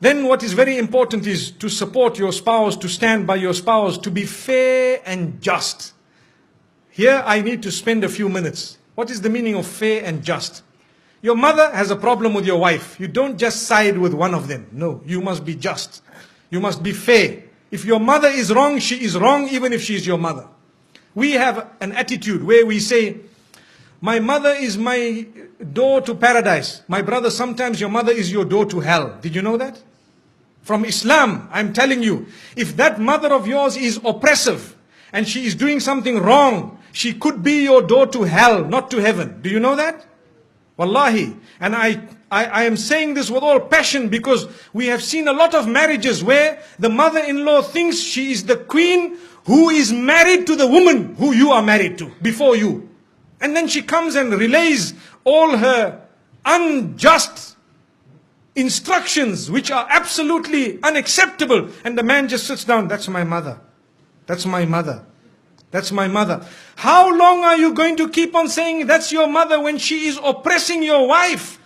Then what is very important is to support your spouse, to stand by your spouse, to be fair and just. Here I need to spend a few minutes. What is the meaning of fair and just? Your mother has a problem with your wife. You don't just side with one of them. No, you must be just. You must be fair. If your mother is wrong, she is wrong even if she is your mother. We have an attitude where we say, my mother is my door to paradise. My brother, sometimes your mother is your door to hell. Did you know that? From Islam, I'm telling you, if that mother of yours is oppressive and she is doing something wrong, she could be your door to hell, not to heaven. Do you know that? Wallahi. And I am saying this with all passion because we have seen a lot of marriages where the mother-in-law thinks she is the queen who is married to the woman who you are married to before you. And then she comes and relays all her unjust instructions which are absolutely unacceptable. And the man just sits down. That's my mother. That's my mother. That's my mother. How long are you going to keep on saying that's your mother when she is oppressing your wife?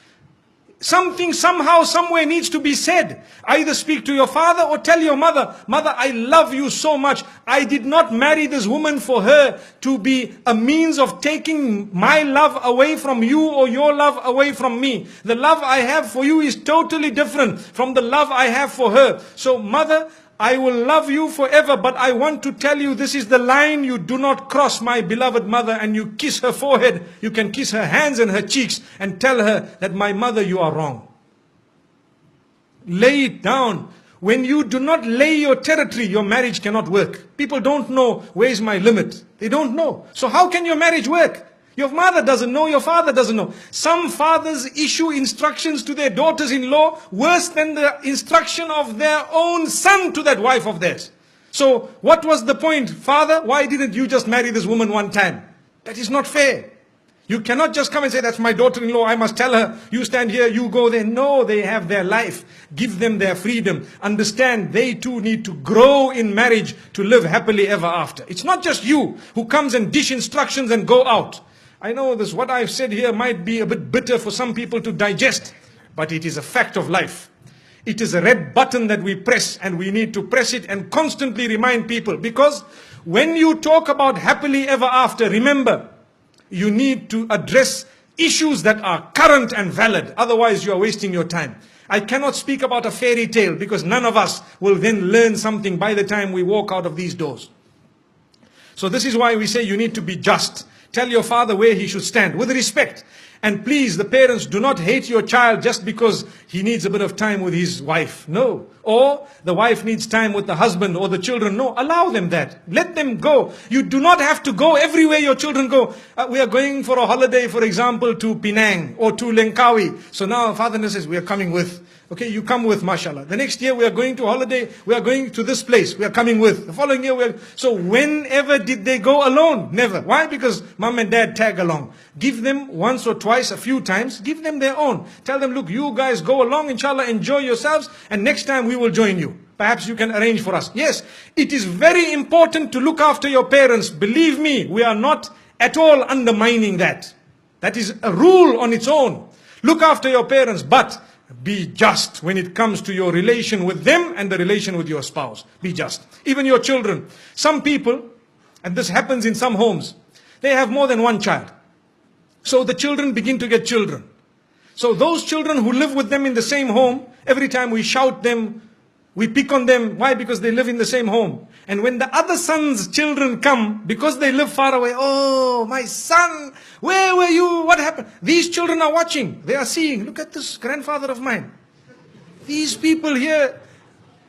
Something somehow, somewhere needs to be said. Either speak to your father or tell your mother, Mother, I love you so much. I did not marry this woman for her to be a means of taking my love away from you or your love away from me. The love I have for you is totally different from the love I have for her. So mother, I will love you forever, but I want to tell you this is the line you do not cross, my beloved mother. And you kiss her forehead, you can kiss her hands and her cheeks and tell her that my mother, you are wrong. Lay it down. When you do not lay your territory, your marriage cannot work. People don't know where is my limit. They don't know. So how can your marriage work? Your mother doesn't know, your father doesn't know. Some fathers issue instructions to their daughters-in-law worse than the instruction of their own son to that wife of theirs. So what was the point? Father, why didn't you just marry this woman one time? That is not fair. You cannot just come and say, that's my daughter-in-law, I must tell her, you stand here, you go there. No, they have their life. Give them their freedom. Understand, they too need to grow in marriage to live happily ever after. It's not just you who comes and dish instructions and go out. I know this, what I've said here might be a bit bitter for some people to digest, but it is a fact of life. It is a red button that we press, and we need to press it and constantly remind people. Because when you talk about happily ever after, remember, you need to address issues that are current and valid. Otherwise, you are wasting your time. I cannot speak about a fairy tale because none of us will then learn something by the time we walk out of these doors. So this is why we say you need to be just. Tell your father where he should stand with respect. And please, the parents, do not hate your child just because he needs a bit of time with his wife. No. Or the wife needs time with the husband or the children. No, allow them that. Let them go. You do not have to go everywhere your children go. We are going for a holiday, for example, to Penang or to Langkawi. So now father says, we are coming with. Okay, you come with, mashallah. The next year we are going to holiday, we are going to this place, we are coming with. The following year we are... So whenever did they go alone? Never. Why? Because mom and dad tag along. Give them once or twice, a few times, give them their own. Tell them, look, you guys go along, inshallah, enjoy yourselves, and next time we will join you. Perhaps you can arrange for us. Yes, it is very important to look after your parents. Believe me, we are not at all undermining that. That is a rule on its own. Look after your parents, but be just when it comes to your relation with them and the relation with your spouse. Be just. Even your children. Some people, and this happens in some homes, they have more than one child. So the children begin to get children. So those children who live with them in the same home, every time we shout them, we pick on them. Why? Because they live in the same home. And when the other son's children come, because they live far away, oh, my son, where were you? What happened? These children are watching. They are seeing, look at this grandfather of mine. These people here,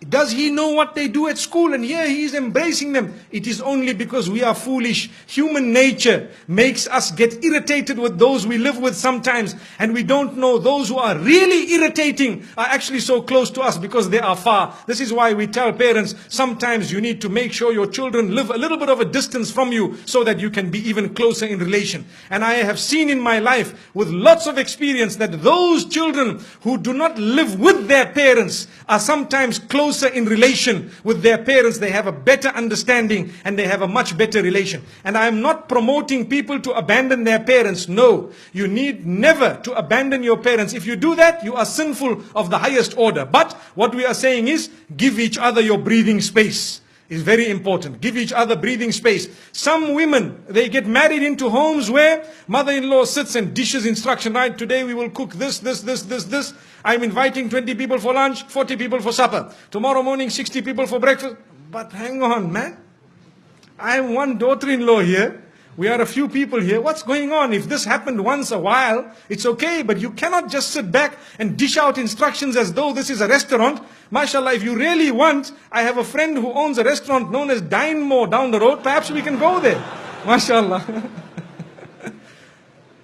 does he know what they do at school? And here he is embracing them. It is only because we are foolish. Human nature makes us get irritated with those we live with sometimes. And we don't know those who are really irritating are actually so close to us because they are far. This is why we tell parents, sometimes you need to make sure your children live a little bit of a distance from you so that you can be even closer in relation. And I have seen in my life with lots of experience that those children who do not live with their parents are sometimes close closer in relation with their parents. They have a better understanding and they have a much better relation. And I am not promoting people to abandon their parents. No, you need never to abandon your parents. If you do that, you are sinful of the highest order. But what we are saying is, give each other your breathing space. Is very important. Give each other breathing space. Some women, they get married into homes where mother-in-law sits and dishes instruction, right? Today we will cook this. I'm inviting 20 people for lunch, 40 people for supper. Tomorrow morning, 60 people for breakfast. But hang on, man. I am one daughter-in-law here. We are a few people here. What's going on? If this happened once a while, it's okay. But you cannot just sit back and dish out instructions as though this is a restaurant. MashaAllah, if you really want, I have a friend who owns a restaurant known as Dine More down the road. Perhaps we can go there. MashaAllah.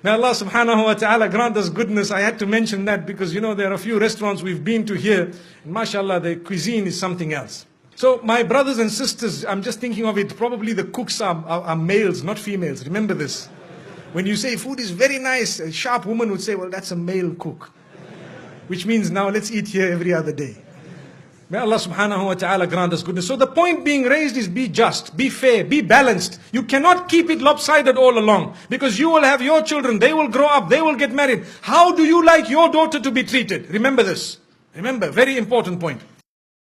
May Allah subhanahu wa ta'ala grant us goodness. I had to mention that because, there are a few restaurants we've been to here. And MashaAllah, the cuisine is something else. So my brothers and sisters, I'm just thinking of it, probably the cooks are males, not females. Remember this. When you say food is very nice, a sharp woman would say, well, that's a male cook. Which means now let's eat here every other day. May Allah subhanahu wa ta'ala grant us goodness. So the point being raised is be just, be fair, be balanced. You cannot keep it lopsided all along. Because you will have your children, they will grow up, they will get married. How do you like your daughter to be treated? Remember this. Remember, very important point.